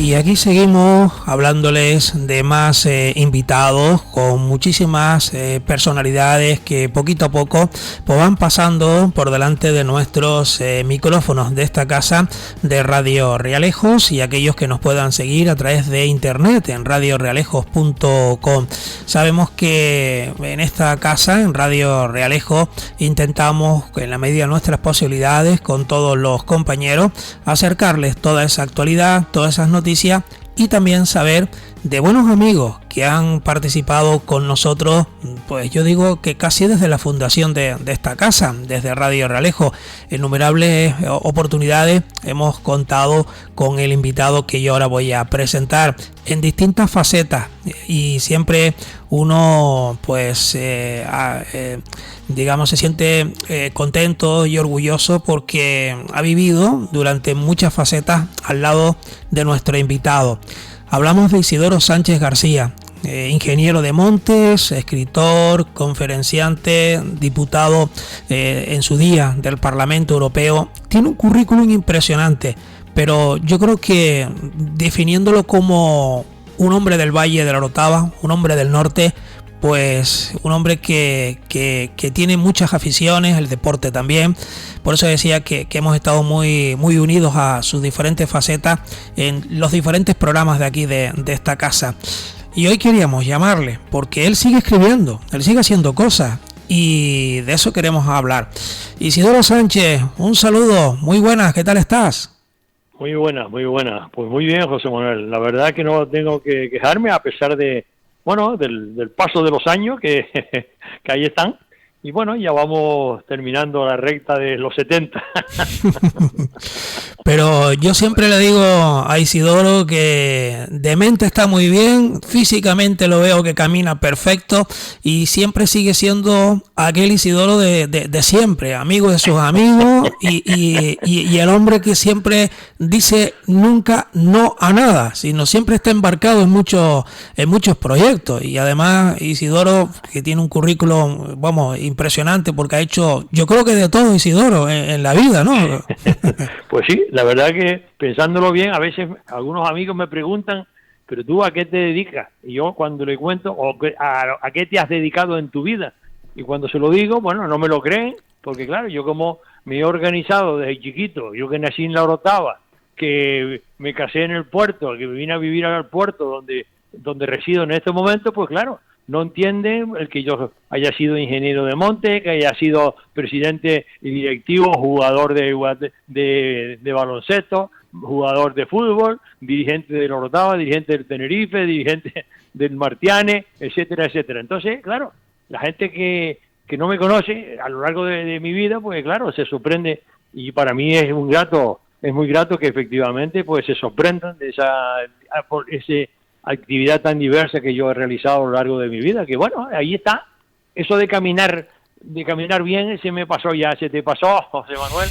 Y aquí seguimos hablándoles de más invitados con muchísimas personalidades que poquito a poco pues van pasando por delante de nuestros micrófonos de esta casa de Radio Realejos, y aquellos que nos puedan seguir a través de internet en radiorealejos.com. Sabemos que en esta casa, en Radio Realejos, intentamos en la medida de nuestras posibilidades con todos los compañeros acercarles toda esa actualidad, todas esas noticias, y también saber de buenos amigos que han participado con nosotros, pues yo digo que casi desde la fundación de esta casa, desde Radio Realejo. En innumerables oportunidades hemos contado con el invitado que yo ahora voy a presentar en distintas facetas, y siempre uno pues digamos se siente contento y orgulloso porque ha vivido durante muchas facetas al lado de nuestro invitado. Hablamos de Isidoro Sánchez García, ingeniero de montes, escritor, conferenciante, diputado en su día del Parlamento Europeo. Tiene un currículum impresionante, pero yo creo que definiéndolo como un hombre del Valle de la Orotava, un hombre del norte, pues un hombre que tiene muchas aficiones, el deporte también. Por eso decía que hemos estado muy unidos a sus diferentes facetas en los diferentes programas de aquí de esta casa. Y hoy queríamos llamarle porque él sigue escribiendo, él sigue haciendo cosas, y de eso queremos hablar. Isidoro Sánchez, un saludo, muy buenas, ¿qué tal estás? Muy buenas, muy buenas. Pues muy bien, José Manuel. La verdad que no tengo que quejarme a pesar de, bueno, del paso de los años que ahí están. Y bueno, ya vamos terminando la recta de los 70. Pero yo siempre le digo a Isidoro que de mente está muy bien, físicamente lo veo que camina perfecto, y siempre sigue siendo aquel Isidoro de siempre, amigo de sus amigos, y el hombre que siempre dice nunca no a nada, sino siempre está embarcado en muchos proyectos. Y además Isidoro, que tiene un currículum, vamos, impresionante, porque ha hecho, yo creo que de todo, Isidoro, en la vida, ¿no? Pues sí, la verdad que pensándolo bien, a veces algunos amigos me preguntan, pero tú ¿a qué te dedicas? Y yo cuando le cuento, o ¿a qué te has dedicado en tu vida? Y cuando se lo digo, bueno, no me lo creen, porque claro, yo como me he organizado desde chiquito, yo que nací en la Orotava, que me casé en el puerto, que me vine a vivir al puerto donde resido en este momento, pues claro, no entienden el que yo haya sido ingeniero de monte, que haya sido presidente y directivo, jugador de baloncesto, jugador de fútbol, dirigente del Orotava, dirigente del Tenerife, dirigente del Martiane, etcétera, etcétera. Entonces, claro, la gente que no me conoce a lo largo de mi vida, pues claro, se sorprende, y para mí es muy grato que efectivamente pues se sorprendan de por ese actividad tan diversa que yo he realizado a lo largo de mi vida, que bueno, ahí está, eso de caminar bien, se te pasó, José Manuel,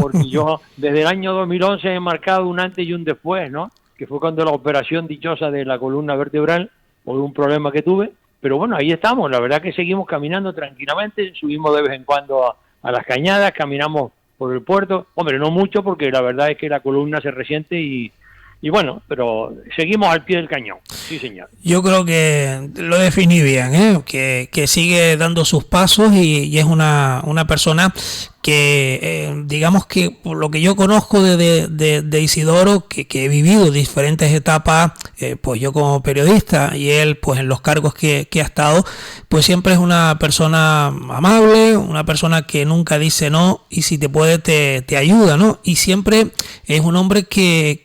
porque yo desde el año 2011 he marcado un antes y un después, ¿no? Que fue cuando la operación dichosa de la columna vertebral, por un problema que tuve, pero bueno, ahí estamos, la verdad que seguimos caminando tranquilamente, subimos de vez en cuando a las cañadas, caminamos por el puerto, hombre, no mucho, porque la verdad es que la columna se resiente y bueno, pero seguimos al pie del cañón, sí señor. Yo creo que lo definí bien, que sigue dando sus pasos, y es una persona que digamos que por lo que yo conozco de Isidoro, que he vivido diferentes etapas, pues yo como periodista y él pues en los cargos que ha estado, pues siempre es una persona amable, una persona que nunca dice no, y si te puede te ayuda, ¿no? Y siempre es un hombre que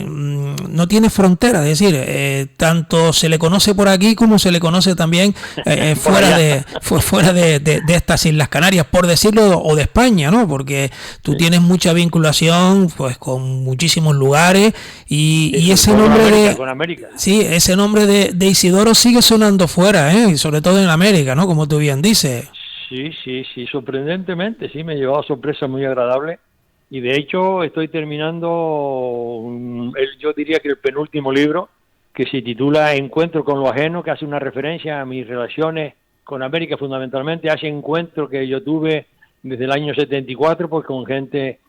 no tiene frontera, es decir, tanto se le conoce por aquí como se le conoce también fuera de estas Islas Canarias, por decirlo, o de España, ¿no? Porque tú tienes mucha vinculación pues con muchísimos lugares, y ese nombre con América. Sí, ese nombre de Isidoro sigue sonando fuera, y sobre todo en América, ¿no? Como tú bien dices. Sí, sorprendentemente, sí, me ha llevado sorpresa muy agradable, y de hecho estoy terminando, yo diría que el penúltimo libro, que se titula Encuentro con lo ajeno, que hace una referencia a mis relaciones con América, fundamentalmente a ese encuentro que yo tuve desde el año 74, pues con gente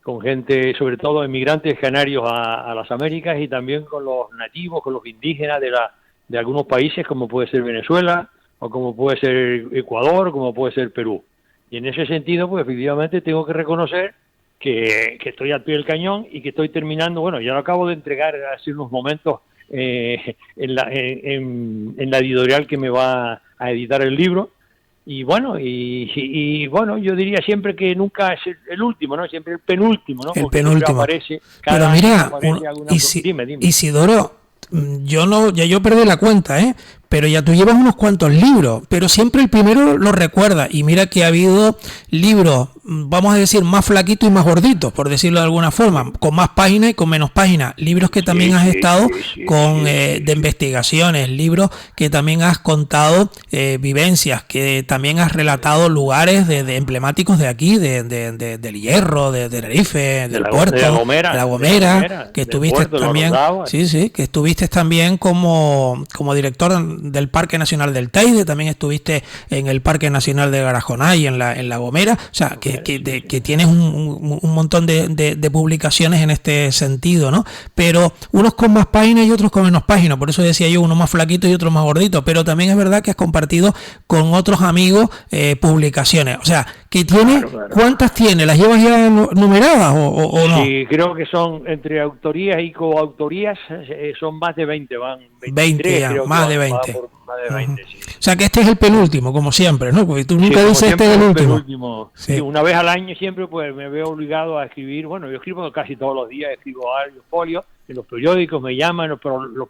con gente, sobre todo emigrantes canarios a las Américas, y también con los nativos, con los indígenas de algunos países, como puede ser Venezuela, o como puede ser Ecuador, como puede ser Perú. Y en ese sentido, pues efectivamente tengo que reconocer que estoy al pie del cañón y que estoy terminando, bueno, ya lo acabo de entregar hace unos momentos en la editorial que me va a editar el libro. Y bueno, y bueno, yo diría siempre que nunca es el último, ¿no? Siempre el penúltimo, ¿no? El Porque siempre penúltimo. aparece, Pero cada año mira, aparece alguna... Dime. Isidoro, yo no, ya yo perdí la cuenta, ¿eh? Pero ya tú llevas unos cuantos libros, pero siempre el primero lo recuerda. Y mira que ha habido libros, vamos a decir, más flaquitos y más gorditos, por decirlo de alguna forma, con más páginas y con menos páginas. Libros que también has estado con de investigaciones, libros que también has contado vivencias, que también has relatado lugares de emblemáticos de aquí, del Hierro, de Tenerife, del puerto, de La Gomera, que estuviste también, sí, que estuviste también como director del Parque Nacional del Teide, también estuviste en el Parque Nacional de Garajonay, en la Gomera, o sea, que tienes un montón de publicaciones en este sentido, ¿no? Pero unos con más páginas y otros con menos páginas, por eso decía yo, uno más flaquito y otro más gordito, pero también es verdad que has compartido con otros amigos publicaciones, o sea, que tiene, claro. ¿Cuántas tiene? ¿Las llevas ya numeradas o no? Sí, creo que son entre autorías y coautorías, son más de 20, van 23, 20 ya, más de 20. Más de 20 sí. O sea que este es el penúltimo, como siempre, ¿no? Porque tú nunca dices este es el último. Sí. Sí, una vez al año siempre pues me veo obligado a escribir, bueno, yo escribo casi todos los días, escribo varios folios, en los periódicos me llaman los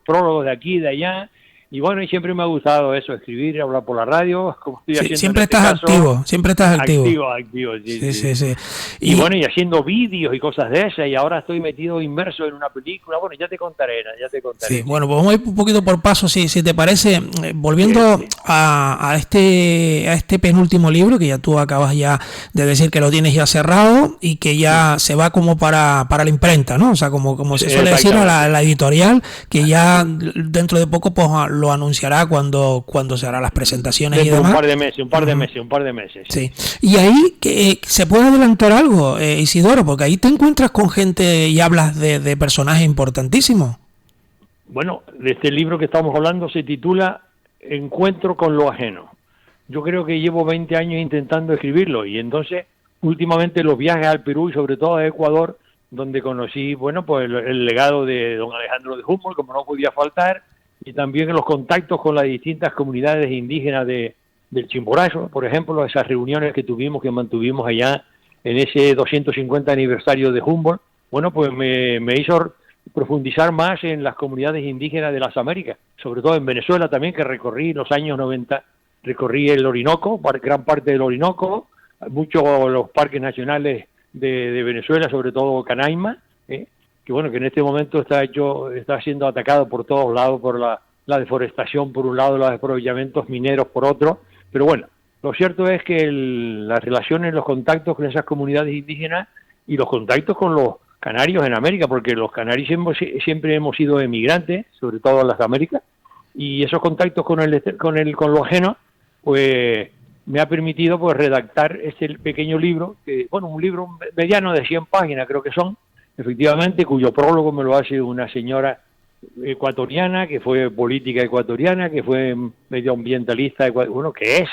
prólogos de aquí y de allá. Y bueno, y siempre me ha gustado eso, escribir, hablar por la radio, como estoy haciendo siempre estás activo, siempre estás activo. Activo, sí. Y bueno, y haciendo vídeos y cosas de esas, y ahora estoy metido inmerso en una película, bueno, ya te contaré. Sí, bueno, pues vamos a ir un poquito por paso, si te parece, volviendo sí. A este penúltimo libro, que ya tú acabas ya de decir que lo tienes ya cerrado, y que ya se va como para la imprenta, ¿no? O sea, como se suele decir a la editorial, que ya dentro de poco pues lo anunciará cuando se hará las presentaciones y demás. Un par de meses. Sí. Y ahí que se puede adelantar algo, Isidoro, porque ahí te encuentras con gente y hablas de personajes importantísimos. Bueno, este libro que estamos hablando se titula Encuentro con lo ajeno. Yo creo que llevo 20 años intentando escribirlo, y entonces últimamente los viajes al Perú y sobre todo a Ecuador, donde conocí, bueno, pues el legado de don Alejandro de Humboldt, como no podía faltar, y también los contactos con las distintas comunidades indígenas del Chimborazo, por ejemplo, esas reuniones que mantuvimos allá en ese 250 aniversario de Humboldt, bueno, pues me hizo profundizar más en las comunidades indígenas de las Américas, sobre todo en Venezuela también, que recorrí en los años 90, recorrí el Orinoco, gran parte del Orinoco, muchos los parques nacionales de Venezuela, sobre todo Canaima, que bueno, que en este momento está siendo atacado por todos lados por la deforestación por un lado, los aprovechamientos mineros por otro, pero bueno, lo cierto es que las relaciones, los contactos con esas comunidades indígenas y los contactos con los canarios en América, porque los canarios siempre hemos sido emigrantes, sobre todo en las Américas, y esos contactos con lo ajeno, pues me ha permitido pues redactar este pequeño libro, que bueno, un libro mediano de 100 páginas creo que son, efectivamente, cuyo prólogo me lo hace una señora ecuatoriana, que fue política ecuatoriana, que fue medioambientalista, que es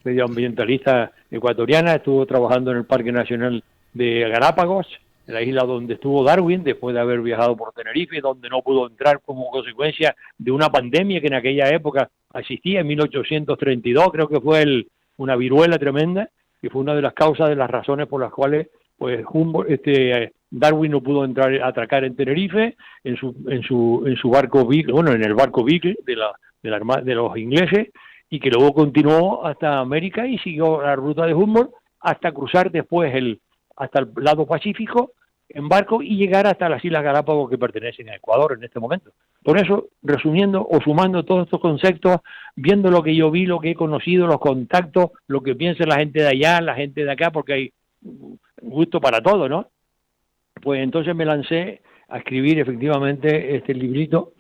medioambientalista ecuatoriana, estuvo trabajando en el Parque Nacional de Galápagos, en la isla donde estuvo Darwin, después de haber viajado por Tenerife, donde no pudo entrar como consecuencia de una pandemia que en aquella época existía, en 1832, creo que fue una viruela tremenda, que fue una de las causas, de las razones por las cuales pues Darwin no pudo entrar a atracar en Tenerife, en su barco Beagle, bueno, en el barco Beagle de los ingleses, y que luego continuó hasta América y siguió la ruta de Humboldt hasta cruzar después hasta el lado Pacífico en barco y llegar hasta las Islas Galápagos, que pertenecen a Ecuador en este momento. Por eso, resumiendo o sumando todos estos conceptos, viendo lo que yo vi, lo que he conocido, los contactos, lo que piensa la gente de allá, la gente de acá, porque hay gusto para todo, ¿no? Pues entonces me lancé a escribir efectivamente este librito,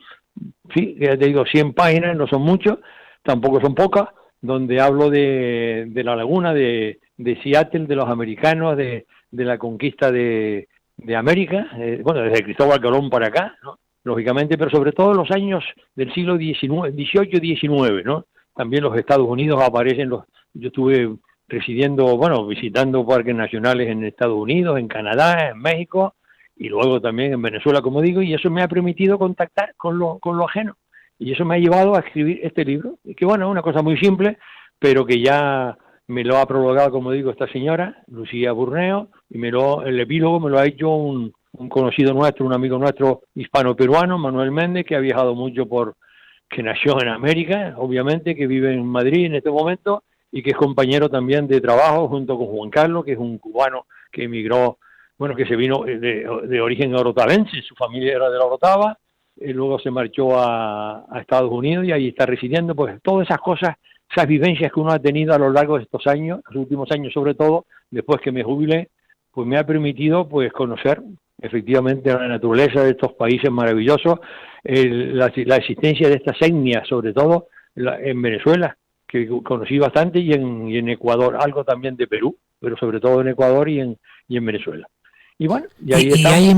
sí, que ya te digo, 100 páginas, no son muchos, tampoco son pocas, donde hablo de la laguna, de Seattle, de los americanos, de la conquista de de América, bueno, desde Cristóbal Colón para acá, ¿no? Lógicamente, pero sobre todo en los años del siglo XVIII, ¿no? También los Estados Unidos aparecen, yo estuve residiendo, bueno, visitando parques nacionales en Estados Unidos, en Canadá, en México, y luego también en Venezuela, como digo, y eso me ha permitido contactar con lo ajeno. Y eso me ha llevado a escribir este libro, que bueno, es una cosa muy simple, pero que ya me lo ha prologado, como digo, esta señora, Lucía Burneo, y el epílogo me lo ha hecho un conocido nuestro, un amigo nuestro hispano-peruano, Manuel Méndez, que ha viajado mucho que nació en América, obviamente, que vive en Madrid en este momento, y que es compañero también de trabajo junto con Juan Carlos, que es un cubano que emigró, bueno, que se vino de origen orotavense, su familia era de la Orotava, y luego se marchó a Estados Unidos y ahí está residiendo. Pues todas esas cosas, esas vivencias que uno ha tenido a lo largo de estos años, los últimos años sobre todo, después que me jubilé, pues me ha permitido pues conocer efectivamente la naturaleza de estos países maravillosos, la existencia de estas etnias, sobre todo en Venezuela, que conocí bastante, y en Ecuador, algo también de Perú, pero sobre todo en Ecuador y en Venezuela. Y bueno, y ahí y hay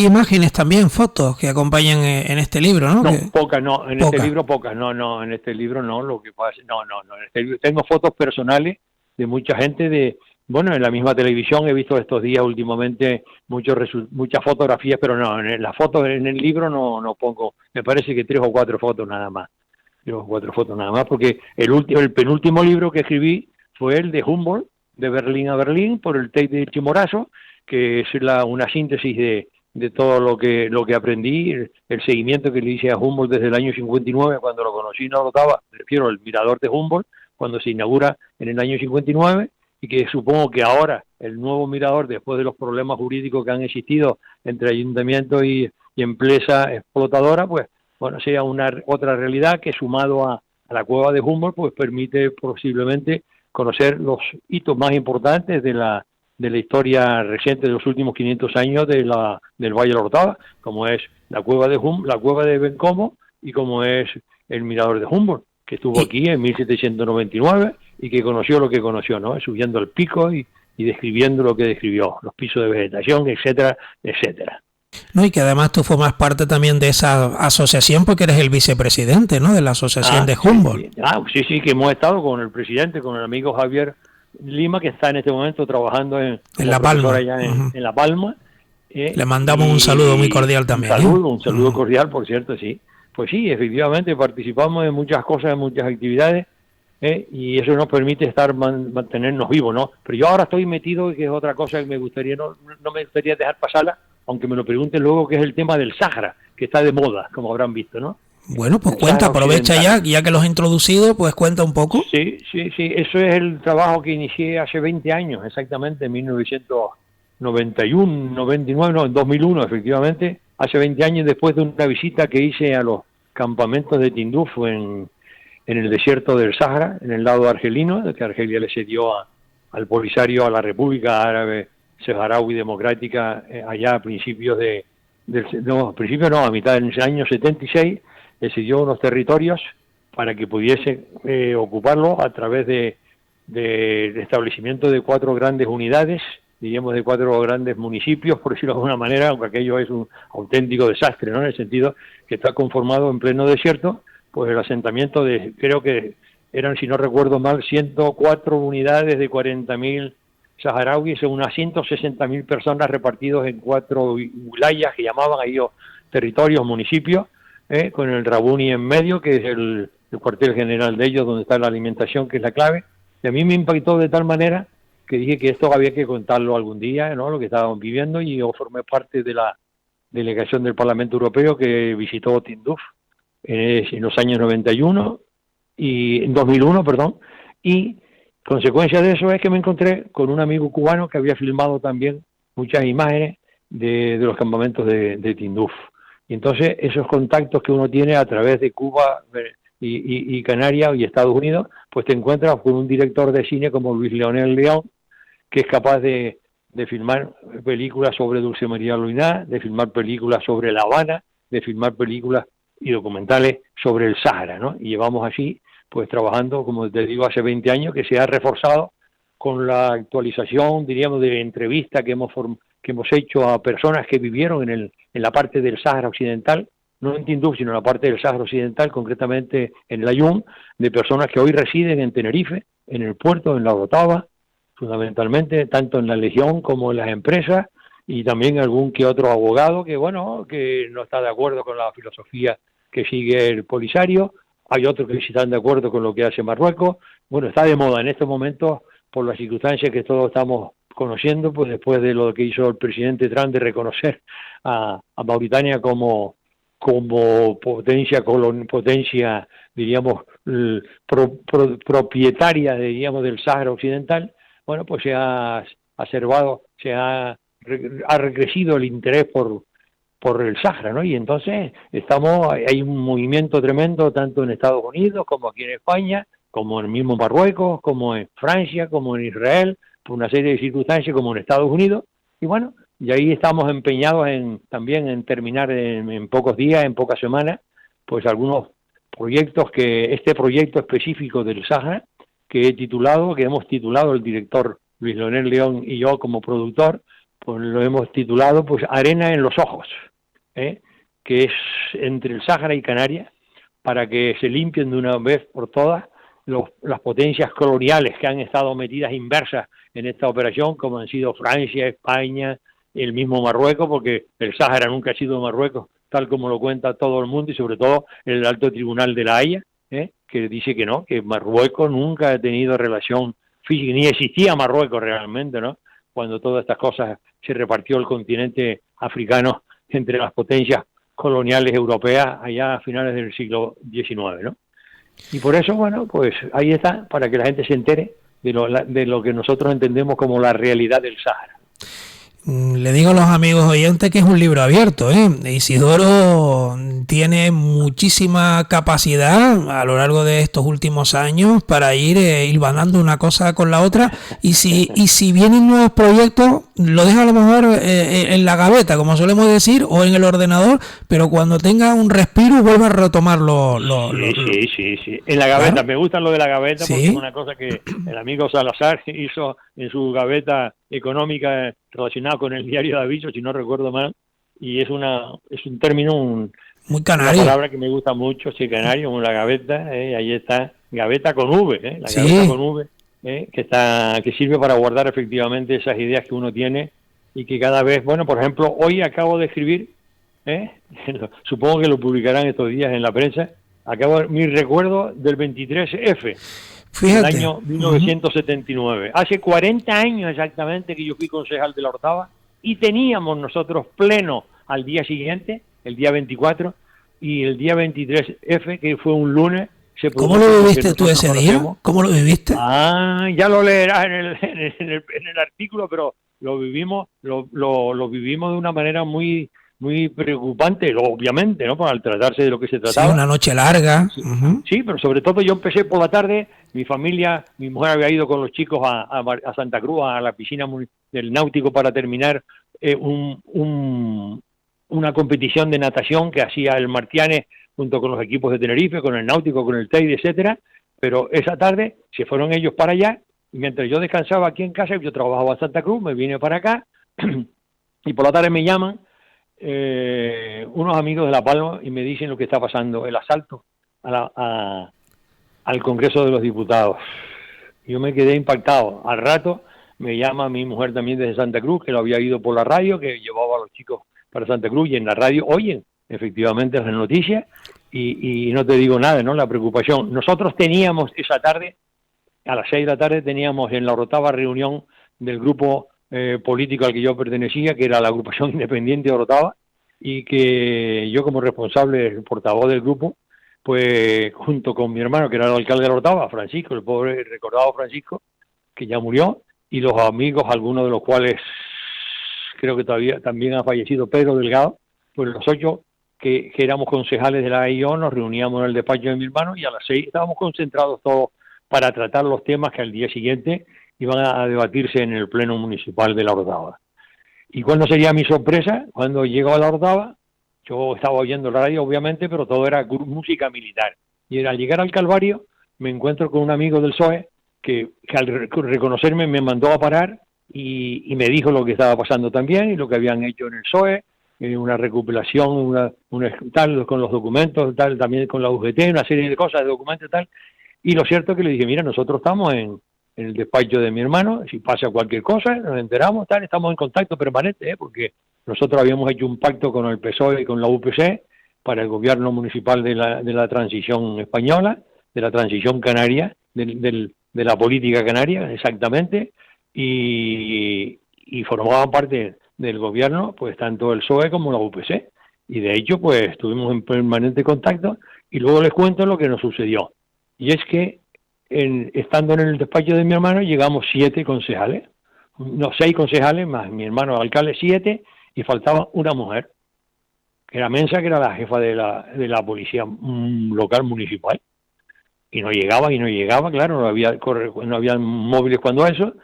imágenes también, fotos que acompañan en este libro, ¿no? No, pocas, no, en este libro pocas, no, en este libro no, lo que pasa, no, en este libro tengo fotos personales de mucha gente bueno, en la misma televisión he visto estos días últimamente muchas fotografías, pero no, en las fotos en el libro no pongo, me parece que 3 o 4 fotos nada más, 3 o 4 fotos nada más, porque el penúltimo libro que escribí fue el de Humboldt, de Berlín a Berlín, por el TEC de Chimborazo, que es una síntesis de todo lo que aprendí, el seguimiento que le hice a Humboldt desde el año 59, cuando lo conocí no lo estaba, me refiero al mirador de Humboldt, cuando se inaugura en el año 59, y que supongo que ahora el nuevo mirador, después de los problemas jurídicos que han existido entre ayuntamiento y empresa explotadora, pues bueno, sea otra realidad que, sumado a la cueva de Humboldt, pues permite posiblemente conocer los hitos más importantes de la historia reciente de los últimos 500 años del Valle de la Orotava, como es la cueva de Bencomo, y como es el mirador de Humboldt, que estuvo aquí en 1799 y que conoció lo que conoció, ¿no? Subiendo el pico y describiendo lo que describió, los pisos de vegetación, etcétera, etcétera. No, y que además tú formas parte también de esa asociación porque eres el vicepresidente, ¿no? De la asociación de Humboldt. Sí, que hemos estado con el presidente, con el amigo Javier Lima, que está en este momento trabajando en La Palma. Allá en La Palma. Le mandamos un saludo muy cordial también. Un saludo cordial, por cierto, sí. Pues sí, efectivamente, participamos en muchas cosas, en muchas actividades, y eso nos permite mantenernos vivos, ¿no? Pero yo ahora estoy metido, que es otra cosa que me gustaría, no me gustaría dejar pasarla, aunque me lo pregunten luego, que es el tema del Sáhara, que está de moda, como habrán visto, ¿no? Bueno, pues cuenta, aprovecha ya que los has introducido, pues cuenta un poco. Sí, eso es el trabajo que inicié hace 20 años, exactamente, en 1991, 99, no, en 2001, efectivamente, hace 20 años, después de una visita que hice a los campamentos de Tinduf en el desierto del Sáhara, en el lado argelino, de que Argelia le cedió al Polisario, a la República Árabe Saharaui Democrática, allá a principios a mitad del año 76, le cedió unos territorios para que pudiese ocuparlo a través de establecimiento de 4 grandes unidades, diríamos de 4 grandes municipios, por decirlo de alguna manera, aunque aquello es un auténtico desastre, ¿no? En el sentido que está conformado en pleno desierto, pues el asentamiento creo que eran, si no recuerdo mal, 104 unidades de 40.000 saharauis, unas 160.000 personas repartidos en 4 wilayas, que llamaban ahí territorios, municipios, con el Rabuni en medio, que es el cuartel general de ellos, donde está la alimentación, que es la clave. Y a mí me impactó de tal manera que dije que esto había que contarlo algún día, ¿no? Lo que estábamos viviendo, y yo formé parte de la delegación del Parlamento Europeo que visitó Tinduf en los años 91 y en 2001, perdón, y consecuencia de eso es que me encontré con un amigo cubano que había filmado también muchas imágenes de los campamentos de Tinduf. Y entonces esos contactos que uno tiene a través de Cuba y Canarias y Estados Unidos, pues te encuentras con un director de cine como Luis Leonel León, que es capaz de filmar películas sobre Dulce María Luiná, de filmar películas sobre La Habana, de filmar películas y documentales sobre el Sáhara, ¿no? Y llevamos así, pues trabajando, como te digo, hace 20 años, que se ha reforzado con la actualización, diríamos, de entrevistas que hemos que hemos hecho a personas que vivieron en la parte del Sáhara Occidental, no en Tinduf, sino en la parte del Sáhara Occidental, concretamente en el Aaiún, de personas que hoy residen en Tenerife, en el puerto, en la Orotava, fundamentalmente, tanto en la Legión como en las empresas, y también algún que otro abogado que, bueno, que no está de acuerdo con la filosofía que sigue el Polisario. Hay otros que sí están de acuerdo con lo que hace Marruecos. Bueno, está de moda en estos momentos por las circunstancias que todos estamos conociendo, pues después de lo que hizo el presidente Trump de reconocer a Mauritania como potencia, diríamos, propietaria, diríamos, del Sáhara Occidental. Bueno, pues se ha recrecido el interés por el Sáhara, ¿no? Y entonces hay un movimiento tremendo tanto en Estados Unidos como aquí en España, como en el mismo Marruecos, como en Francia, como en Israel, por una serie de circunstancias, como en Estados Unidos. Y bueno, y ahí estamos empeñados también en terminar en pocos días, en pocas semanas, pues algunos proyectos este proyecto específico del Sáhara, que hemos titulado el director Luis Leonel León y yo como productor, pues lo hemos titulado pues Arena en los Ojos, que es entre el Sáhara y Canarias, para que se limpien de una vez por todas las potencias coloniales que han estado metidas inversas en esta operación, como han sido Francia, España, el mismo Marruecos, porque el Sáhara nunca ha sido Marruecos, tal como lo cuenta todo el mundo, y sobre todo el Alto Tribunal de la Haya, que dice que no, que Marruecos nunca ha tenido relación física, ni existía Marruecos realmente, ¿no? Cuando todas estas cosas se repartió el continente africano entre las potencias coloniales europeas allá a finales del siglo XIX, ¿no? Y por eso, bueno, pues ahí está, para que la gente se entere de lo que nosotros entendemos como la realidad del Sáhara. Le digo a los amigos oyentes que es un libro abierto, ¿eh? Isidoro tiene muchísima capacidad a lo largo de estos últimos años para ir hilvanando una cosa con la otra, y si vienen nuevos proyectos lo deja a lo mejor en la gaveta, como solemos decir, o en el ordenador, pero cuando tenga un respiro vuelve a retomarlo. Sí. En la gaveta, claro. Me gusta lo de la gaveta, ¿sí? Porque es una cosa que el amigo Salazar hizo en su gaveta económica relacionada con el diario de avisos, si no recuerdo mal, y es un término, muy canario, una palabra que me gusta mucho, sí, canario, como la gaveta, ahí está, gaveta con V, la sí. Gaveta con V, que sirve para guardar efectivamente esas ideas que uno tiene y que cada vez, bueno, por ejemplo, hoy acabo de escribir, supongo que lo publicarán estos días en la prensa, mi recuerdo del 23F. Fíjate. El año 1979. Hace 40 años exactamente que yo fui concejal de la Orotava y teníamos nosotros pleno al día siguiente, el día 24, y el día 23F, que fue un lunes. ¿Cómo lo viviste tú ese día? ¿Cómo lo viviste? Ya lo leerás en el artículo, pero lo vivimos de una manera muy preocupante, obviamente, ¿no? Al tratarse de lo que se trataba. Sí, una noche larga. Sí, pero sobre todo yo empecé por la tarde. Mi mujer había ido con los chicos a Santa Cruz, a la piscina del Náutico, para terminar una competición de natación que hacía el Martianes junto con los equipos de Tenerife, con el Náutico, con el Teide, etcétera. Pero esa tarde se fueron ellos para allá, y mientras yo descansaba aquí en casa, yo trabajaba en Santa Cruz, me vine para acá, y por la tarde me llaman unos amigos de La Palma y me dicen lo que está pasando, el asalto al Congreso de los Diputados. Yo me quedé impactado. Al rato me llama mi mujer también desde Santa Cruz, que lo había ido por la radio, que llevaba a los chicos para Santa Cruz, y en la radio oyen efectivamente las noticias, y no te digo nada, ¿no? La preocupación. Nosotros teníamos esa tarde, a las 6 de la tarde, teníamos en la Orotava reunión del grupo político al que yo pertenecía, que era la agrupación independiente de Orotava, y que yo, como responsable, portavoz del grupo, pues junto con mi hermano, que era el alcalde de la Orotava, Francisco, el pobre recordado Francisco, que ya murió, y los amigos, algunos de los cuales creo que todavía también ha fallecido, Pedro Delgado, pues los 8 que éramos concejales de la AIO nos reuníamos en el despacho de mi hermano, y a las 6 estábamos concentrados todos para tratar los temas que al día siguiente iban a debatirse en el pleno municipal de la Orotava. ¿Y cuándo sería mi sorpresa? Cuando llego a la Orotava, yo estaba oyendo la radio, obviamente, pero todo era música militar. Y al llegar al Calvario, me encuentro con un amigo del PSOE que al reconocerme me mandó a parar y me dijo lo que estaba pasando también y lo que habían hecho en el PSOE, una recopilación, tal, con los documentos, tal, también con la UGT, una serie de cosas, de documentos, tal. Y lo cierto es que le dije, mira, nosotros estamos en el despacho de mi hermano, si pasa cualquier cosa, nos enteramos, tal, estamos en contacto permanente, porque nosotros habíamos hecho un pacto con el PSOE y con la UPC para el gobierno municipal de la transición española, de la transición canaria, de la política canaria, exactamente, y formaban parte del gobierno, pues tanto el PSOE como la UPC. Y de hecho, pues estuvimos en permanente contacto y luego les cuento lo que nos sucedió. Y es que estando en el despacho de mi hermano llegamos 7 concejales, no, 6 concejales más mi hermano alcalde 7 y faltaba una mujer, que era Mensa, que era la jefa de la policía local municipal. Y no llegaba, claro, no había móviles cuando eso,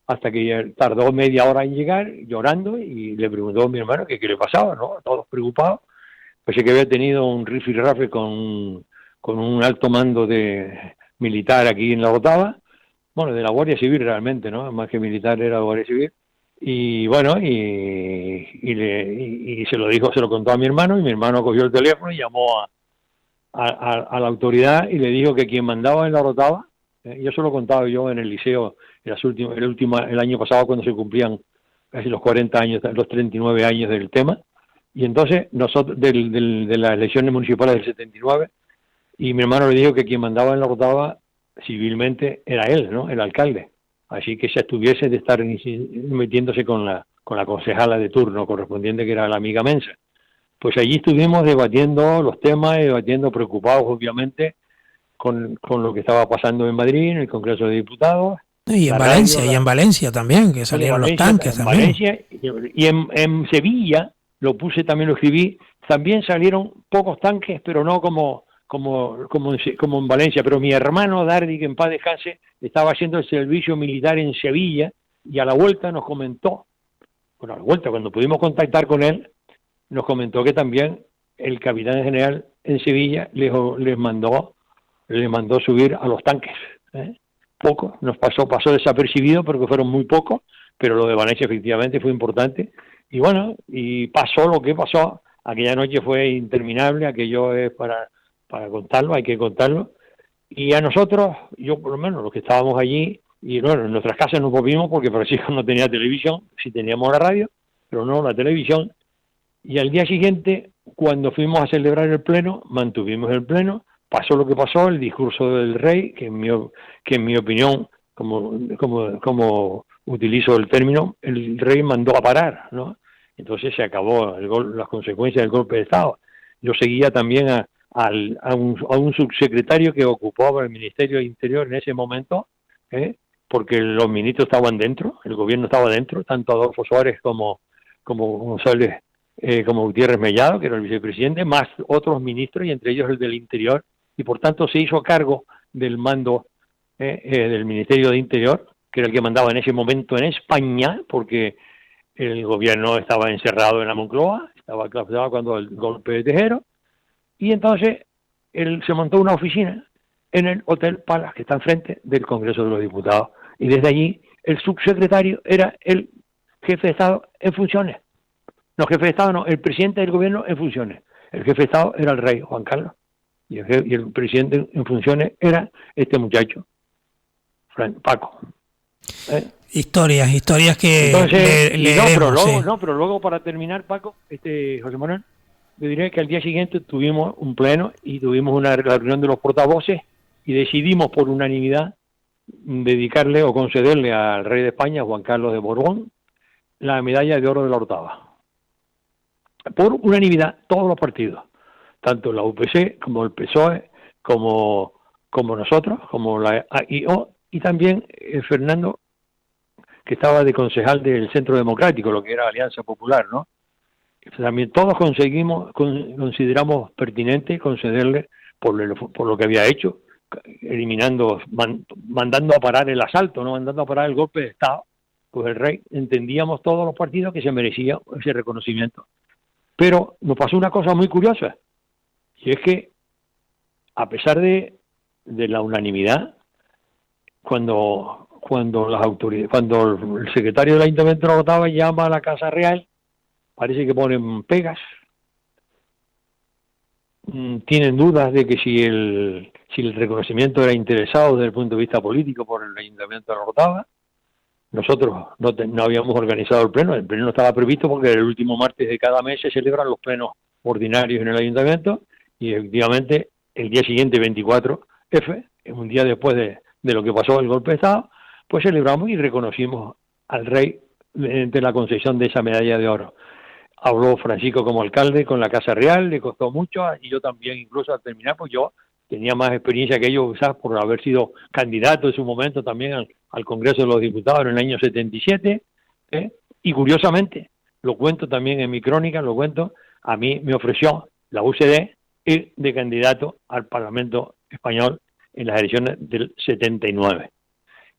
hasta que tardó media hora en llegar, llorando, y le preguntó a mi hermano que qué le pasaba, ¿no? Todos preocupados. Pues que había tenido un rifirrafe con un alto mando de militar aquí en la Otava, bueno, de la Guardia Civil realmente, ¿no? Más que militar era la Guardia Civil. Y bueno, y se lo dijo, se lo contó a mi hermano, y mi hermano cogió el teléfono y llamó a la autoridad y le dijo que quien mandaba en la Orotava, yo se lo he contado yo en el liceo el año pasado cuando se cumplían casi los 40 años, los 39 años del tema, y entonces nosotros, de las elecciones municipales del 79, y mi hermano le dijo que quien mandaba en la Orotava civilmente era él, ¿no? El alcalde. Así que se estuviese de estar metiéndose con la concejala de turno correspondiente, que era la amiga Mensa. Pues allí estuvimos debatiendo los temas, debatiendo preocupados, obviamente, con lo que estaba pasando en Madrid, en el Congreso de Diputados. Y en Valencia, y en Valencia también, que salieron los tanques en también. Valencia y en Sevilla, lo puse, también lo escribí, también salieron pocos tanques, pero no como en Valencia. Pero mi hermano Dardi, que en paz descanse, estaba haciendo el servicio militar en Sevilla, y a la vuelta nos comentó, bueno, a la vuelta, cuando pudimos contactar con él, nos comentó que también el capitán general en Sevilla les mandó subir a los tanques. Poco, pasó desapercibido porque fueron muy pocos, pero lo de Valencia efectivamente fue importante. Y bueno, y pasó lo que pasó. Aquella noche fue interminable, aquello es para contarlo, hay que contarlo. Y a nosotros, yo por lo menos, los que estábamos allí, y bueno, en nuestras casas nos volvimos porque Francisco no tenía televisión, sí teníamos la radio, pero no la televisión. Y al día siguiente, cuando fuimos a celebrar el pleno, mantuvimos el pleno, pasó lo que pasó, el discurso del rey, que en mi opinión, como utilizo el término, el rey mandó a parar, ¿no? Entonces se acabó las consecuencias del golpe de Estado. Yo seguía también a un subsecretario que ocupaba el Ministerio de Interior en ese momento, porque los ministros estaban dentro, el gobierno estaba dentro, tanto Adolfo Suárez como González, como Gutiérrez Mellado, que era el vicepresidente, más otros ministros, y entre ellos el del Interior, y por tanto se hizo cargo del mando del Ministerio de Interior, que era el que mandaba en ese momento en España, porque el gobierno estaba encerrado en la Moncloa, estaba clausurado cuando el golpe de Tejero, y entonces él se montó una oficina en el Hotel Palace, que está enfrente del Congreso de los Diputados, y desde allí el subsecretario era el jefe de Estado en funciones. No, jefe de Estado no, el presidente del gobierno en funciones. El jefe de Estado era el rey Juan Carlos, y el presidente en funciones era este muchacho, Paco. Historias que pero luego para terminar, Paco, José Manuel, yo diré que al día siguiente tuvimos un pleno y tuvimos una reunión de los portavoces y decidimos por unanimidad dedicarle o concederle al rey de España, Juan Carlos de Borbón, la medalla de oro de la Orotava. Por unanimidad, todos los partidos, tanto la UPC como el PSOE, como nosotros, como la AIO, y también Fernando, que estaba de concejal del Centro Democrático, lo que era Alianza Popular, ¿no? También todos consideramos pertinente concederle por lo que había hecho, mandando a parar el asalto, no mandando a parar el golpe de Estado. Pues el rey, entendíamos todos los partidos que se merecía ese reconocimiento. Pero nos pasó una cosa muy curiosa, y es que, a pesar de la unanimidad, cuando cuando las autoridades, cuando el secretario del Ayuntamiento de Orotava llama a la Casa Real, parece que ponen pegas, tienen dudas de que si el reconocimiento era interesado desde el punto de vista político por el Ayuntamiento de Orotava. Nosotros no habíamos organizado el pleno no estaba previsto porque el último martes de cada mes se celebran los plenos ordinarios en el Ayuntamiento y efectivamente el día siguiente, 24F, un día después de lo que pasó el golpe de Estado, pues celebramos y reconocimos al rey mediante la concesión de esa medalla de oro. Habló Francisco como alcalde con la Casa Real, le costó mucho, y yo también incluso al terminar, pues yo tenía más experiencia que ellos, quizás por haber sido candidato en su momento también al Congreso de los Diputados en el año 77, y curiosamente, lo cuento también en mi crónica, a mí me ofreció la UCD ir de candidato al Parlamento Español en las elecciones del 79.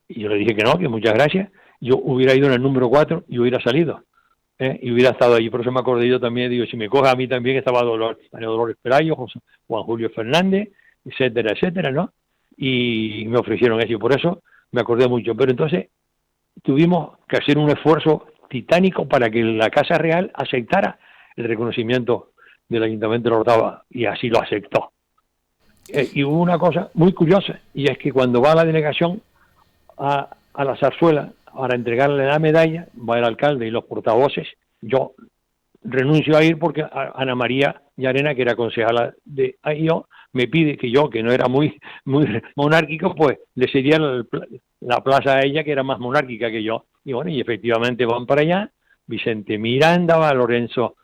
Y yo le dije que no, que muchas gracias, yo hubiera ido en el número 4 y hubiera salido. Y hubiera estado allí, por eso me acordé yo también, digo, si me coge a mí también estaba Dolores Pelayo, Juan Julio Fernández, etcétera, etcétera, ¿no? Y me ofrecieron eso, y por eso me acordé mucho. Pero entonces tuvimos que hacer un esfuerzo titánico para que la Casa Real aceptara el reconocimiento del Ayuntamiento de Orotava, y así lo aceptó. Y hubo una cosa muy curiosa, y es que cuando va la delegación a la zarzuela para entregarle la medalla, va el alcalde y los portavoces, yo renuncio a ir porque Ana María Llarena, que era concejala de AIO, me pide que yo, que no era muy monárquico, pues le cedía la plaza a ella, que era más monárquica que yo. Y bueno, y efectivamente van para allá, Vicente Miranda, va Lorenzo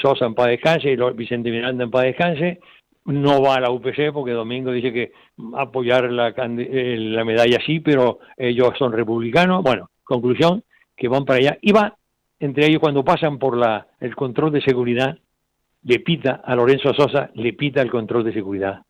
Sosa en paz descanse, y Vicente Miranda en paz descanse, no va a la UPC porque Domingo dice que apoyar la medalla sí, pero ellos son republicanos. Bueno, conclusión, que van para allá. Y va, entre ellos, cuando pasan por el control de seguridad, le pita a Lorenzo Sosa, le pita el control de seguridad.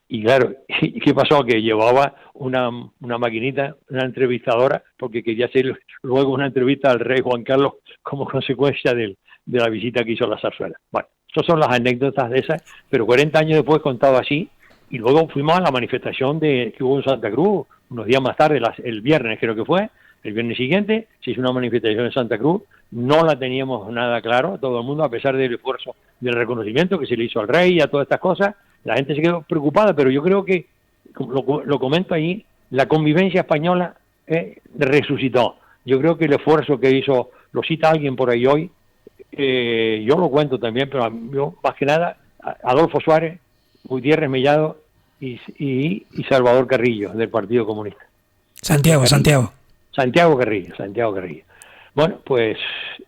Y claro, ¿qué pasó? Que llevaba una maquinita, una entrevistadora, porque quería hacer luego una entrevista al rey Juan Carlos como consecuencia de la visita que hizo a la zarzuela. Bueno, esas son las anécdotas de esas, pero 40 años después contado así, y luego fuimos a la manifestación que hubo en Santa Cruz, unos días más tarde, el viernes creo que fue, el viernes siguiente, se hizo una manifestación en Santa Cruz, no la teníamos nada claro, todo el mundo, a pesar del esfuerzo del reconocimiento que se le hizo al rey y a todas estas cosas, la gente se quedó preocupada, pero yo creo que, lo comento ahí, la convivencia española resucitó. Yo creo que el esfuerzo que hizo, lo cita alguien por ahí hoy, yo lo cuento también, pero yo, más que nada, Adolfo Suárez, Gutiérrez Mellado y Salvador Carrillo, del Partido Comunista. Santiago Carrillo. Bueno, pues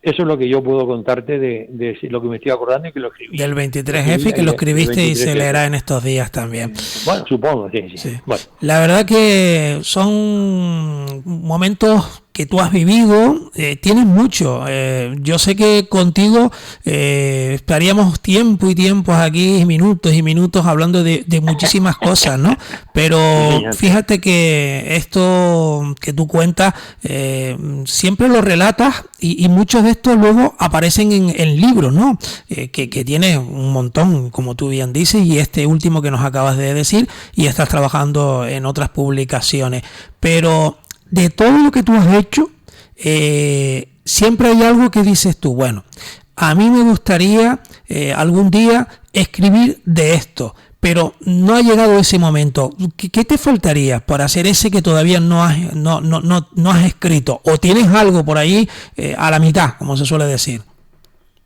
eso es lo que yo puedo contarte de lo que me estoy acordando y que lo escribí. Del 23F, que lo escribiste y se leerá en estos días también. Bueno, supongo, sí. Bueno. La verdad que son momentos que tú has vivido, tienes mucho. Yo sé que contigo estaríamos tiempo y tiempos aquí, minutos y minutos hablando de muchísimas cosas, ¿no? Pero fíjate que esto que tú cuentas siempre lo relatas y muchos de estos luego aparecen en libros, ¿no? Que tienes un montón, como tú bien dices, y este último que nos acabas de decir, y estás trabajando en otras publicaciones. Pero de todo lo que tú has hecho, siempre hay algo que dices tú, bueno, a mí me gustaría algún día escribir de esto, pero no ha llegado ese momento. ¿Qué te faltaría para hacer ese que todavía no has escrito? ¿O tienes algo por ahí a la mitad, como se suele decir?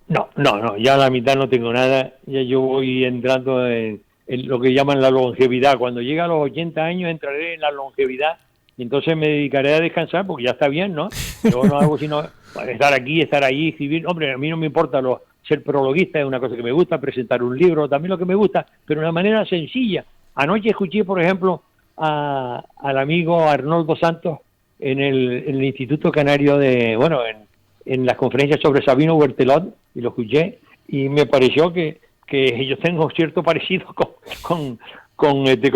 No, ya a la mitad no tengo nada, ya yo voy entrando en lo que llaman la longevidad. Cuando llegue a los 80 años entraré en la longevidad, y entonces me dedicaré a descansar porque ya está bien, ¿no? Yo no hago sino estar aquí, estar allí, escribir. Hombre, a mí no me importa ser prologuista, es una cosa que me gusta, presentar un libro, también lo que me gusta, pero de una manera sencilla. Anoche escuché, por ejemplo, al amigo Arnoldo Santos en el Instituto Canario en las conferencias sobre Sabino Bertelot, y lo escuché, y me pareció que yo tengo cierto parecido con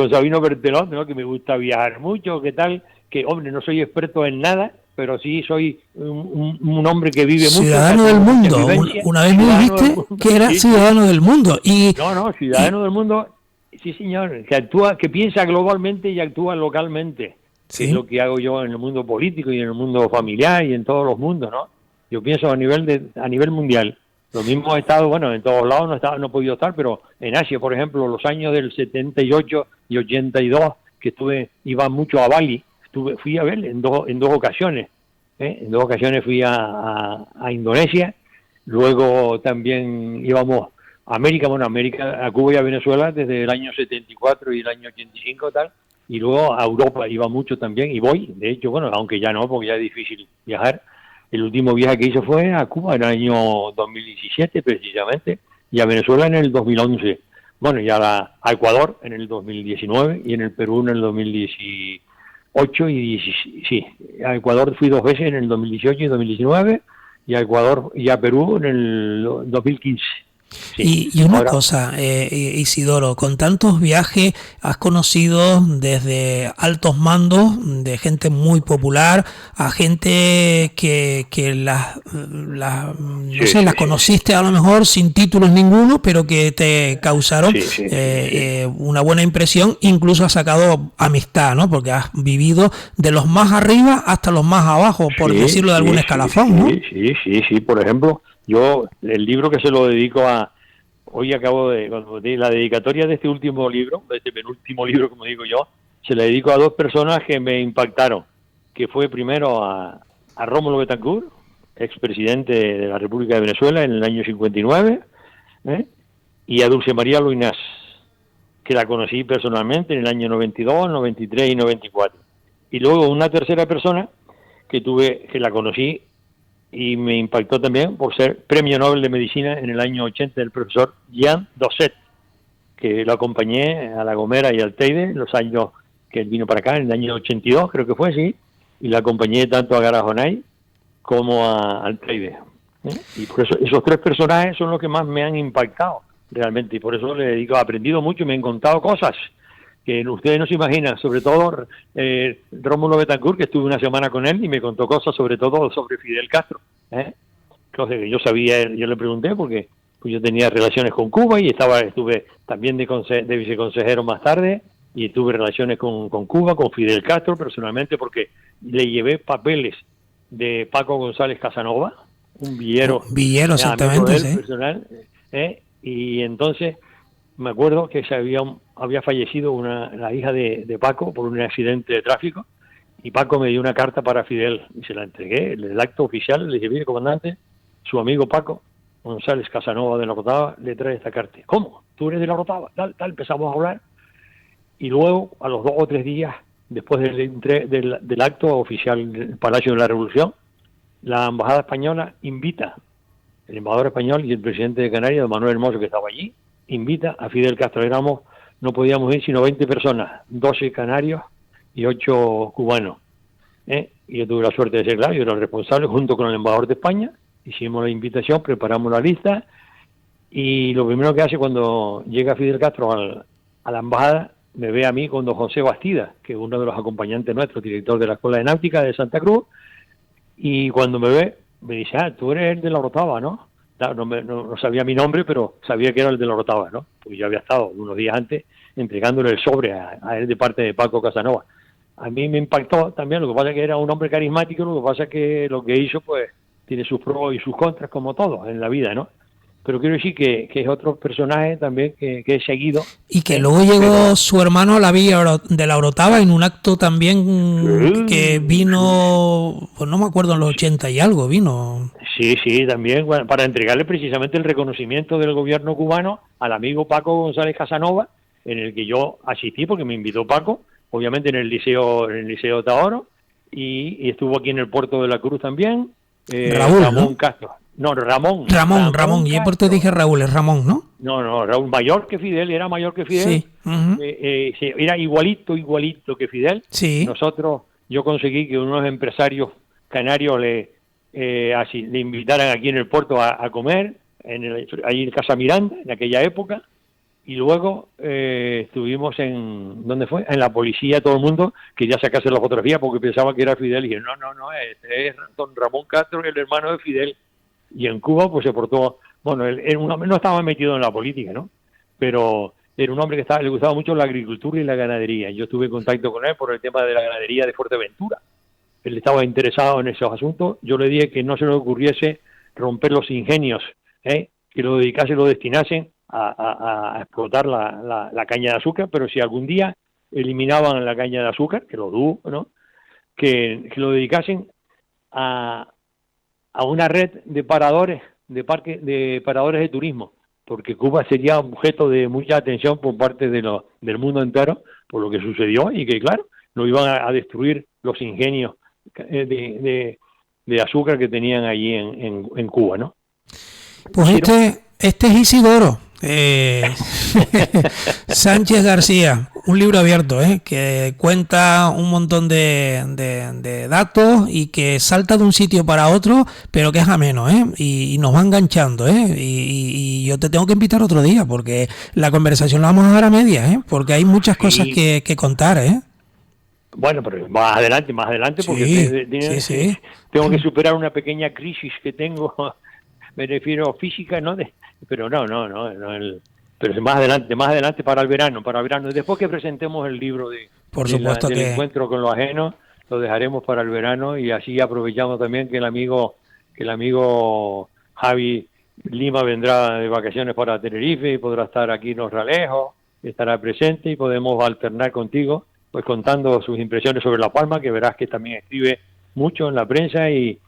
Sabino Bertelot, ¿no? Que me gusta viajar mucho, ¿qué tal? Que, hombre, no soy experto en nada, pero sí soy un hombre que vive mucho. Ciudadano del mundo. Una vez me dijiste que era ciudadano del mundo. Ciudadano del mundo, sí señor, que piensa globalmente y actúa localmente. que es lo que hago yo en el mundo político y en el mundo familiar y en todos los mundos, ¿no? Yo pienso a nivel mundial. Lo mismo he estado, bueno, en todos lados no he podido estar, pero en Asia, por ejemplo, los años del 78 y 82, que iba mucho a Bali, fui a ver en dos ocasiones. En 2 ocasiones fui a Indonesia, luego también íbamos a América, a Cuba y a Venezuela desde el año 74 y el año 85 tal, y luego a Europa iba mucho también, y voy, de hecho, bueno, aunque ya no, porque ya es difícil viajar. El último viaje que hice fue a Cuba en el año 2017 precisamente, y a Venezuela en el 2011. Bueno, y a Ecuador en el 2019 y en el Perú en el 2018 sí, a Ecuador fui 2 veces en el 2018 y 2019 y a Ecuador y a Perú en el 2015. Sí. Y una cosa, Isidoro, con tantos viajes has conocido desde altos mandos de gente muy popular a gente que las conociste a lo mejor sin títulos ninguno, pero que te causaron una buena impresión, incluso has sacado amistad, ¿no? Porque has vivido de los más arriba hasta los más abajo, por decirlo de algún escalafón, ¿no? Sí, por ejemplo, yo el libro que se lo dedico hoy acabo de la dedicatoria de este último libro, de este penúltimo libro, como digo yo, se la dedico a 2 personas que me impactaron, que fue primero a Rómulo Betancourt, expresidente de la República de Venezuela en el año 59, y a Dulce María Luinás, que la conocí personalmente en el año 92, 93 y 94. Y luego una tercera persona que la conocí y me impactó también por ser Premio Nobel de Medicina en el año 80 del profesor Jean Dosset, que lo acompañé a La Gomera y al Teide los años que él vino para acá, en el año 82 creo que fue, sí, y la acompañé tanto a Garajonay como al Teide. Y por eso esos 3 personajes son los que más me han impactado realmente, y por eso le dedico, he aprendido mucho y me han contado cosas que ustedes no se imaginan, sobre todo Rómulo Betancourt, que estuve una semana con él y me contó cosas sobre todo sobre Fidel Castro, cosas que yo sabía, yo le pregunté porque pues yo tenía relaciones con Cuba y estuve también de viceconsejero más tarde, y tuve relaciones con Cuba, con Fidel Castro personalmente, porque le llevé papeles de Paco González Casanova, un villero exactamente, amigo de él, personal, y entonces me acuerdo que había fallecido la hija de Paco por un accidente de tráfico, y Paco me dio una carta para Fidel y se la entregué. En el acto oficial le dije: mire, comandante, su amigo Paco González Casanova de la Orotava le trae esta carta. ¿Cómo? ¿Tú eres de la Orotava? Tal, empezamos a hablar, y luego a los 2 o 3 días después del acto oficial del Palacio de la Revolución, la embajada española invita, el embajador español y el presidente de Canarias, don Manuel Hermoso, que estaba allí, invita a Fidel Castro. No podíamos ir sino 20 personas, 12 canarios y 8 cubanos. Y yo tuve la suerte de ser, claro, yo era el responsable junto con el embajador de España. Hicimos la invitación, preparamos la lista, y lo primero que hace cuando llega Fidel Castro a la embajada, me ve a mí con don José Bastida, que es uno de los acompañantes nuestros, director de la Escuela de Náutica de Santa Cruz, y cuando me ve, me dice: tú eres el de la Orotava, ¿no? No sabía mi nombre, pero sabía que era el de la Orotava, ¿no? Porque yo había estado unos días antes entregándole el sobre a él de parte de Paco Casanova. A mí me impactó también, lo que pasa es que era un hombre carismático, lo que pasa es que lo que hizo, pues, tiene sus pros y sus contras, como todo en la vida, ¿no? Pero quiero decir que es otro personaje también que he seguido. Y que luego llegó su hermano a la villa de la Orotava en un acto también que vino, pues no me acuerdo, en los 80 y algo vino. Sí, también, bueno, para entregarle precisamente el reconocimiento del gobierno cubano al amigo Paco González Casanova, en el que yo asistí porque me invitó Paco, obviamente en el Liceo Taoro, y estuvo aquí en el Puerto de la Cruz también. Raúl, Ramón, ¿no? Castro. No, Ramón. Ramón. Y por te dije Raúl, es Ramón, ¿no? No, Raúl, mayor que Fidel, era mayor que Fidel. Sí. Sí, era igualito que Fidel. Sí. Yo conseguí que unos empresarios canarios le invitaran aquí en el puerto a comer, ahí en Casa Miranda, en aquella época. Y luego estuvimos ¿dónde fue? En la policía, todo el mundo quería sacarse la fotografía porque pensaba que era Fidel, y dije: no, este es don Ramón Castro, el hermano de Fidel. Y en Cuba pues se portó, bueno, él no estaba metido en la política, ¿no? Pero era un hombre que le gustaba mucho la agricultura y la ganadería. Yo estuve en contacto con él por el tema de la ganadería de Fuerteventura. Él estaba interesado en esos asuntos. Yo le dije que no se le ocurriese romper los ingenios, que lo destinasen a explotar la caña de azúcar, pero si algún día eliminaban la caña de azúcar, que lo dudo, ¿no? Que lo dedicasen a una red de paradores, de paradores de turismo, porque Cuba sería objeto de mucha atención por parte del mundo entero por lo que sucedió, y que claro, no iban a destruir los ingenios de azúcar que tenían allí en Cuba, ¿no? Pues este es Isidoro Sánchez García, un libro abierto, que cuenta un montón de datos y que salta de un sitio para otro, pero que es ameno, y nos va enganchando, y yo te tengo que invitar otro día, porque la conversación la vamos a dar a medias, porque hay muchas cosas que contar, Bueno, pero más adelante, porque sí. Tengo que superar una pequeña crisis que tengo, me refiero física, ¿no? Pero pero más adelante para el verano. Después que presentemos el libro del encuentro con lo ajeno, lo dejaremos para el verano, y así aprovechamos también que el amigo Javi Lima vendrá de vacaciones para Tenerife y podrá estar aquí en Los Realejos, estará presente, y podemos alternar contigo, pues contando sus impresiones sobre La Palma, que verás que también escribe mucho en la prensa y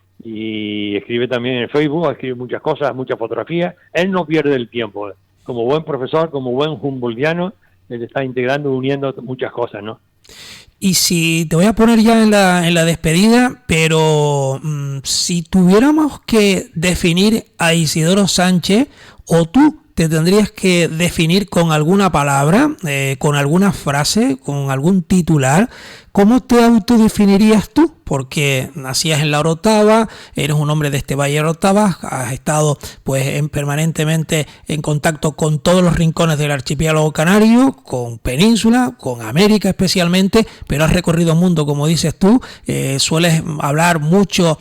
escribe también en Facebook, escribe muchas cosas, muchas fotografías. Él no pierde el tiempo. Como buen profesor, como buen humboldtiano, él está integrando, uniendo muchas cosas, ¿no? Y si te voy a poner ya en la despedida, pero si tuviéramos que definir a Isidoro Sánchez, o tú te tendrías que definir con alguna palabra, con alguna frase, con algún titular, ¿cómo te autodefinirías tú? Porque nacías en la Orotava, eres un hombre de este Valle de Orotava, has estado pues permanentemente en contacto con todos los rincones del archipiélago canario, con Península, con América especialmente, pero has recorrido el mundo, como dices tú, sueles hablar mucho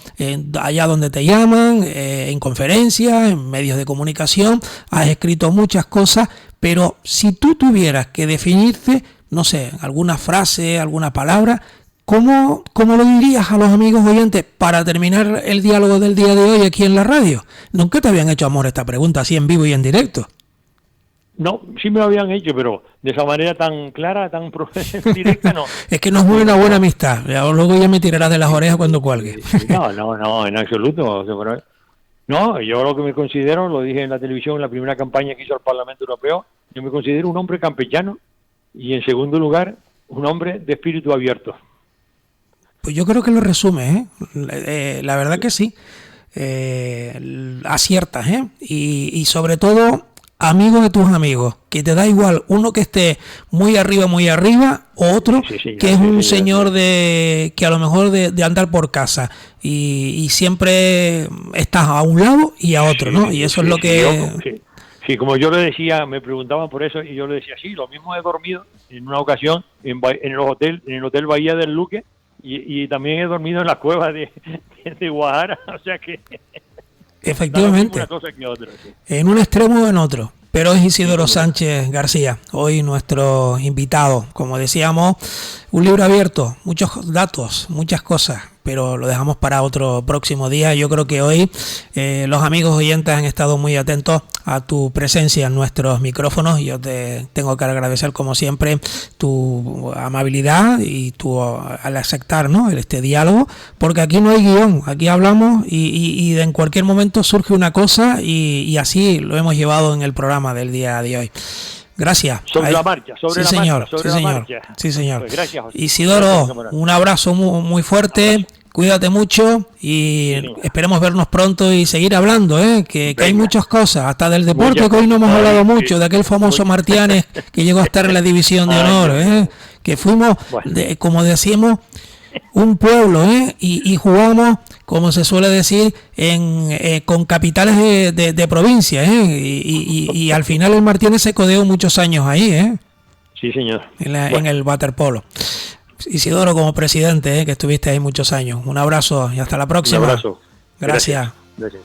allá donde te llaman, en conferencias, en medios de comunicación, has escrito muchas cosas, pero si tú tuvieras que definirte, no sé, alguna frase, alguna palabra, ¿cómo lo dirías a los amigos oyentes para terminar el diálogo del día de hoy aquí en la radio? Nunca te habían hecho, amor, esta pregunta así en vivo y en directo. No, sí me lo habían hecho, pero de esa manera tan clara, tan directa, no. Es que nos une una buena amistad. Luego ya me tirarás de las orejas cuando cuelgue. No, en absoluto. No, yo lo que me considero, lo dije en la televisión en la primera campaña que hizo el Parlamento Europeo, yo me considero un hombre campechano, y en segundo lugar, un hombre de espíritu abierto. Pues yo creo que lo resume, la verdad que sí. Aciertas, y sobre todo, amigo de tus amigos, que te da igual uno que esté muy arriba, o otro que es un señor que a lo mejor de andar por casa, y siempre estás a un lado y a otro, ¿no? Y eso es lo que... Sí, como yo le decía, me preguntaban por eso, y yo le decía, sí, lo mismo he dormido en una ocasión en el Hotel Bahía del Luque, y también he dormido en la cueva de Guajara, o sea que... Efectivamente, una cosa que otra, sí. En un extremo o en otro. Pero es Isidoro Sánchez García, hoy nuestro invitado. Como decíamos, un libro abierto, muchos datos, muchas cosas, pero lo dejamos para otro próximo día. Yo creo que hoy los amigos oyentes han estado muy atentos a tu presencia en nuestros micrófonos. Yo te tengo que agradecer, como siempre, tu amabilidad y al aceptar, ¿no?, este diálogo, porque aquí no hay guión, aquí hablamos y en cualquier momento surge una cosa, y así lo hemos llevado en el programa del día de hoy. Gracias. Sobre la marcha. Sí, señor. Pues gracias, José. Isidoro, un abrazo muy fuerte. Cuídate mucho y esperemos vernos pronto y seguir hablando, que hay muchas cosas, hasta del deporte, que hoy no hemos hablado mucho, de aquel famoso Martianes que llegó a estar en la división de honor, que fuimos, como decíamos, un pueblo, y jugamos, como se suele decir, con capitales de provincia, y al final el Martínez se codeó muchos años ahí, Sí, señor. En el waterpolo. Isidoro, como presidente, que estuviste ahí muchos años. Un abrazo y hasta la próxima. Un abrazo. Gracias. Gracias.